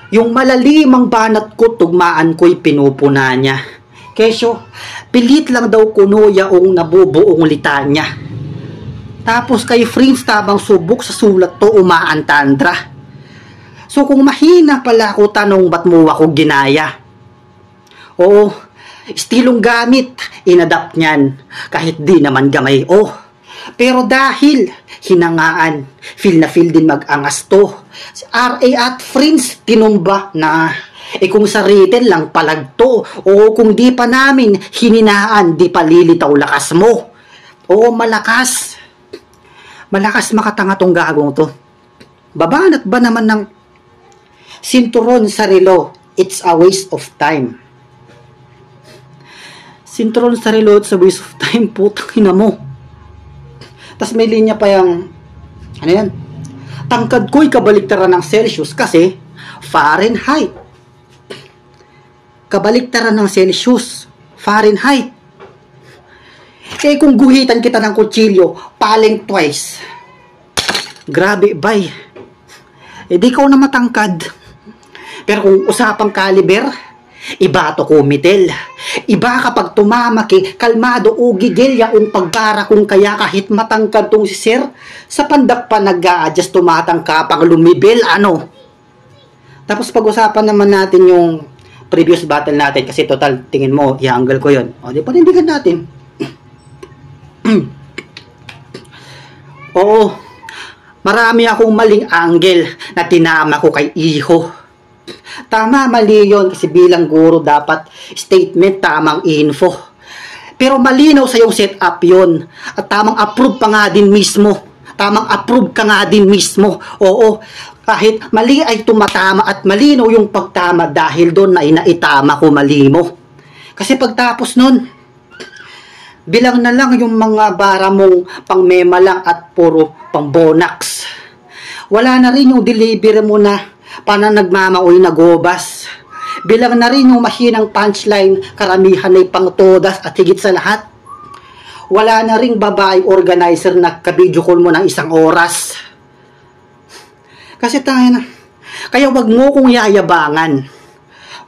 Yung malalimang banat ko, tugmaan ko'y pinupuna niya. Kesyo, pilit lang daw kuno yaong nabubuong litanya. Tapos kay friends tabang subok sa sulat to umaantandra. So kung mahina pala ako tanong ba't mo ako ginaya? Oo, estilong gamit, inadapt niyan, kahit di naman gamay. Oh, pero dahil hinangaan, feel na feel din mag-angas to. Si RA at friends, tinumba na. Kung sa written lang palag to, o kung di pa namin hininaan, di pa lilitaw lakas mo. Oo, malakas. Malakas makatanga tong gagong to. Babanat ba naman ng sinturon sa relo? It's a waste of time. Sinturon sa relo, it's a waste of time. Putang ina mo. Tas may linya pa yung ano yan? Tangkad ko'y kabaliktaran ng Celsius kasi Fahrenheit. Kabaliktaran ng Celsius, Fahrenheit. Kung guhitan kita ng kutsilyo, paling twice. Grabe, bay. Di ko na matangkad. Pero kung usapang caliber, iba to kumitel. Iba kapag tumamaki, kalmado o gigilya ang pagbara kung kaya kahit matangkad tong si sir, sa pandak pa nag-a-adjust tumatangka pang lumibil, ano. Tapos pag-usapan naman natin yung previous battle natin kasi total, tingin mo, i-angle ko yun. O, di panindigan natin. Oo, marami akong maling angle na tinama ko kay Iho. Tama, mali yun kasi bilang guro dapat statement, tamang info. Pero malinaw sa yung setup yun at tamang approve pa nga din mismo. Tamang approve ka nga din mismo. Oo, kahit mali ay tumatama at malinaw yung pagtama dahil doon na inaitama ko mali mo. Kasi pagtapos nun, bilang na lang yung mga bara mong pang mema lang at puro pang bonax. Wala na rin yung delivery mo na paano nagmamaoy na gobas. Bilang na rin yung mahinang punchline, karamihan ay pang todas at higit sa lahat. Wala na ring babae organizer na ka-video call mo ng 1 oras. Kasi tayo na. Kaya wag mo kong yayabangan.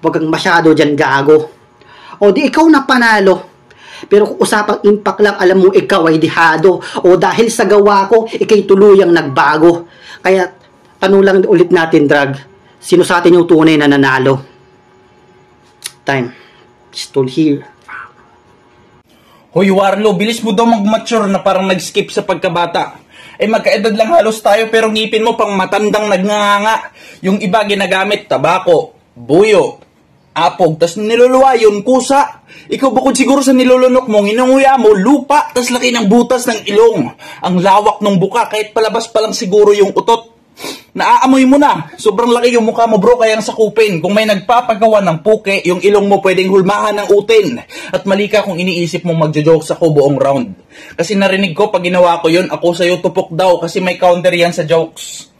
Wag kang masyado dyan gago. O di ikaw na panalo. Pero kung usapang impact lang, alam mo ikaw ay dihado. O dahil sa gawa ko, ikay tuluyang nagbago. Kaya tanong lang ulit natin, Drag. Sino sa atin yung tunay na nanalo? Time. Still here. Hoy Warlo, bilis mo daw mag-mature na parang nag-skip sa pagkabata. Magkaedad lang halos tayo pero ngipin mo pang matandang nagnganga. Yung iba ginagamit, tabako, buyo, apog, tas niluluwa yun, kusa. Ikaw bukod siguro sa nilulunok mo, inunguya mo, lupa, tas laki ng butas ng ilong. Ang lawak ng buka, kahit palabas pa lang siguro yung utot. Naaamoy mo na, sobrang laki yung mukha mo bro, kayang sakupin. Kung may nagpapagawa ng puke, yung ilong mo pwedeng hulmahan ng utin. At mali ka kung iniisip mong magjo-jokes ako buong round. Kasi narinig ko pag ginawa ko yun, ako sa'yo tupok daw kasi may counter yan sa jokes.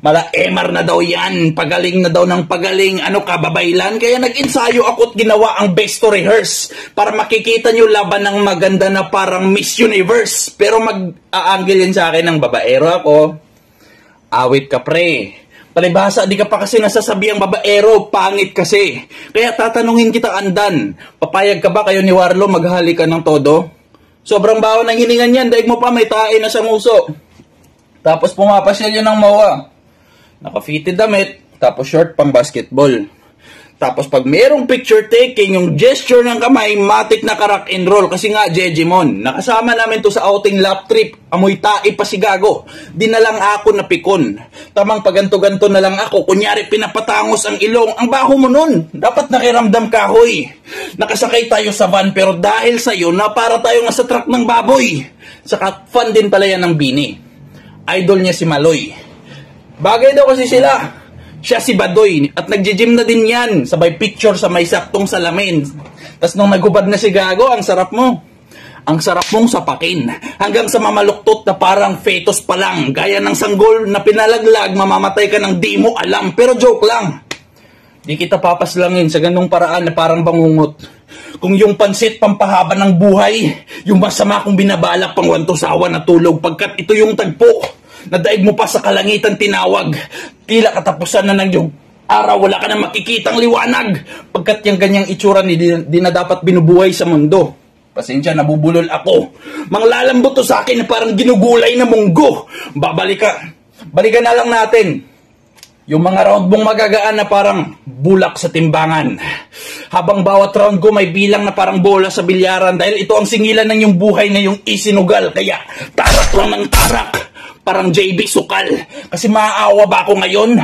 Mala-MR na daw yan, pagaling na daw ng pagaling, ano ka, babaylan? Kaya nag-ensayo ako at ginawa ang best to rehearse para makikita nyo laban ng maganda na parang Miss Universe. Pero mag-a-angle yan sa akin ng babaero ako. Awit ka pre. Palibhasa, di ka pa kasi nasasabi ang babaero, pangit kasi. Kaya tatanungin kita Andan, papayag ka ba kayo ni Warlo maghalikan ng todo? Sobrang baho ng hiningan yan, daig mo pa may tae na sa muso. Tapos pumapasyal yun ng mawa. Naka-fitted damit, tapos short pang basketball. Tapos pag mayroong picture taking, yung gesture ng kamay, matik na ka-rock and roll. Kasi nga, Jejimon, nakasama namin to sa outing lap trip. Amoy tae pa si Gago. Di na lang ako napikon. Tamang paganto-ganto na lang ako. Kunyari, pinapatangos ang ilong. Ang baho mo nun. Dapat nakiramdam ka, hoy. Nakasakay tayo sa van, pero dahil sa'yo, na para tayo nga sa truck ng baboy. Saka, fan din pala yan ng Bini. Idol niya si Maloy. Bagay daw kasi sila. Siya si Badoy, at nagji-gym na din yan, sabay picture sa may saktong salamin. Tapos nung nagubad na si Gago, ang sarap mo. Ang sarap mong sapakin. Hanggang sa mamaluktot na parang fetus pa lang. Gaya ng sanggol na pinalaglag, mamamatay ka ng di mo alam. Pero joke lang. Di kita papaslangin sa ganung paraan na parang bangungot. Kung yung pansit pampahaba ng buhay, yung masama kong binabalak pang wantosawa na tulog, pagkat ito yung tagpo. Nadaig mo pa sa kalangitan tinawag. Tila katapusan na ng araw wala ka na makikitang liwanag. Pagkat yung ganyang itsura di na dapat binubuhay sa mundo. Pasensya, nabubulol ako. Manglalambot to sa akin na parang ginugulay na munggo. Balikan na lang natin. Yung mga round mong magagaan na parang bulak sa timbangan. Habang bawat round ko may bilang na parang bola sa bilyaran dahil ito ang singilan ng yung buhay na yung isinugal. Kaya tarak lang ng tarak. Parang JB Sukal. Kasi maaawa ba ako ngayon?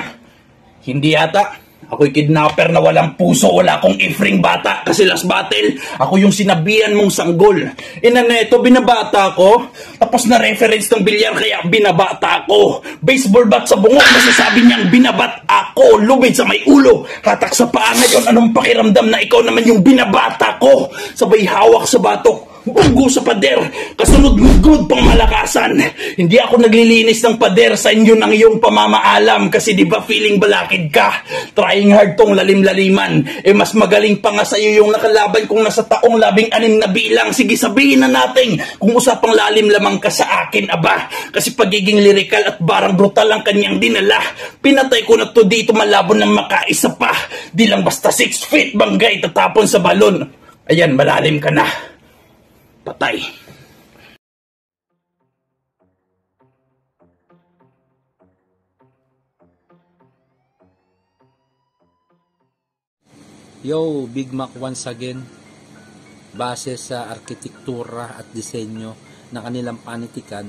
Hindi yata. Ako'y kidnapper na walang puso, wala akong ifring bata. Kasi last battle, ako yung sinabihan mong sanggol. Neto, binabata ko. Tapos na reference ng bilyar, kaya binabata ko. Baseball bat sa bungok, masasabi niyang binabat ako. Lubid sa may ulo, hatak sa paa ngayon. Anong pakiramdam na ikaw naman yung binabata ko? Sabay hawak sa batok. Bunggo sa pader, kasunod-gud pang malakasan. Hindi ako naglilinis ng pader sa inyo ng iyong pamamaalam kasi di ba feeling balakid ka? Trying hard tong lalim-laliman. Mas magaling pa nga sa iyo yung nakalaban kung nasa taong 16 na bilang. Sige, sabihin na natin kung usapang lalim lamang ka sa akin, aba. Kasi pagiging lirikal at barang brutal ang kanyang dinala. Pinatay ko na to dito malabon ng makaisa pa. Di lang basta 6 feet banggay tatapon sa balon. Ayan, malalim ka na. Patay. Yo, Big Mac once again. Base sa arkitektura at disenyo ng kanilang panitikan,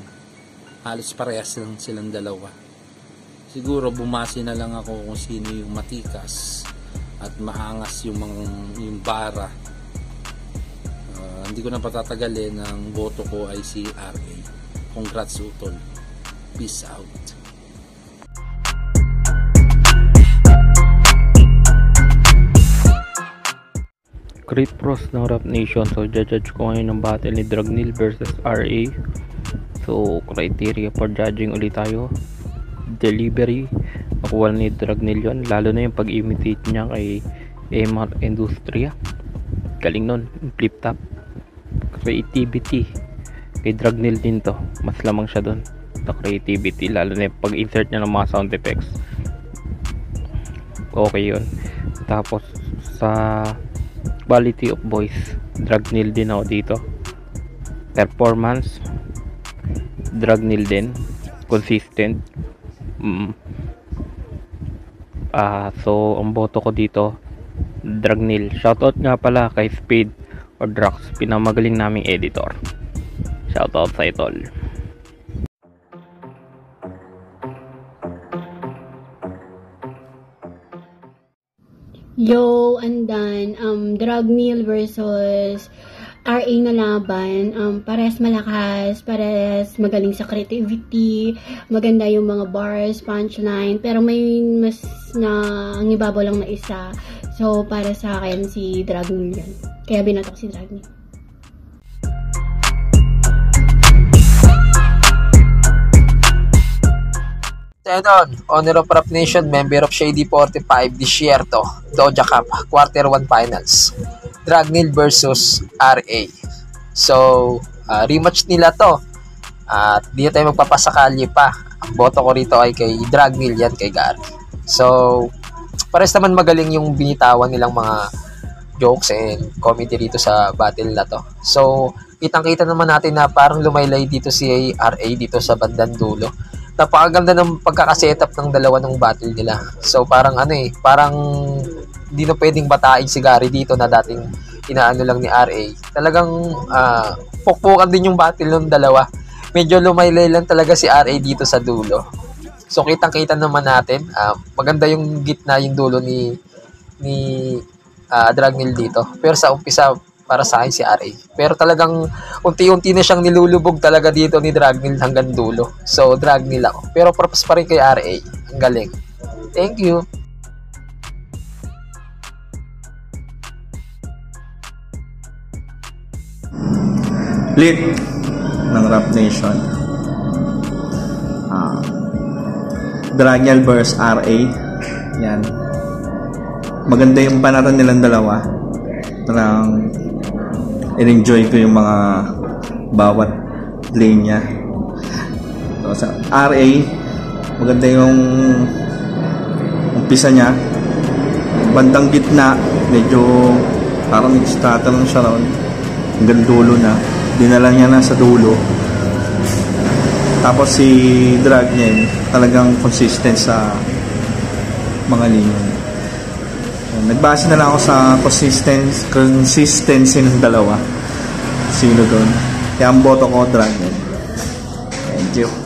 halos parehas lang silang dalawa. Siguro bumase na lang ako kung sino yung matikas at maangas yung bara. Hindi ko na patatagalin, ang boto ko ay si RA. Congrats utol. Peace out. Great pros ng Rap Nation. So judge ko ngayon ng battle ni Dragneel versus RA. So criteria for judging ulit tayo. Delivery, nakuha ni Dragneel yun, lalo na yung pag-imitate niya kay MR Industria. Galing nun, flip top. Creativity, kay Dragneel din to, mas lamang siya dun sa creativity, lalo na yung pag-insert niya ng mga sound effects. Okay yun. Tapos sa quality of voice, Dragneel din ako dito. Performance, Dragneel din. Consistent. So ang boto ko dito, Dragneel. Shoutout nga pala kay Speed or Drax, pinamagaling naming editor. Shoutout sa idol. Yo, and done. Dragneel versus RA na laban. Parehas malakas, parehas magaling sa creativity, maganda yung mga bars, punchline, pero may mas na ang ibabaw lang na isa. So, para sa akin, si Dragneel yan. Kaya binatok si Dragneel. Tenon, Honor of Rap Nation, member of Shady 45 Desierto, Doja Cup, Quarter 1 Finals. Dragneel versus RA. So, rematch nila to. At di na tayo magpapasakalye pa. Ang boto ko rito ay kay Dragneel yan, kay Gary. So, pares naman magaling yung binitawan nilang mga jokes and comedy dito sa battle na to. So, kitang-kita naman natin na parang lumaylay dito si RA dito sa bandang dulo. Napakaganda ng pagkakasetup ng dalawa ng battle nila. So parang parang di na pwedeng batain si Gary dito na dating inaano lang ni RA. Talagang pukpukan din yung battle ng dalawa. Medyo lumaylay lang talaga si RA dito sa dulo. So kitang-kita naman natin, maganda yung gitna yung dulo ni Dragneel dito. Pero sa umpisa para sa akin si RA. Pero talagang unti-unti na siyang nilulubog talaga dito ni Dragneel hanggang dulo. So, Dragneel ako. Pero props pa rin kay RA. Ang galing. Thank you. Lit ng Rap Nation. Dragneel vs RA. Yan. Maganda yung panatan nilang dalawa. Parang in-enjoy ko yung mga bawat linya. So, sa RA, maganda yung umpisa niya. bandang gitna, medyo parang nag-stutter lang siya ron. Hanggang dulo na. Dinala niya na sa dulo. Tapos si Dragnel talagang consistent sa mga linya. Nagbase na lang ako sa consistency ng dalawa. Sino doon? Kaya ang boto ko, Dragnel. Thank you.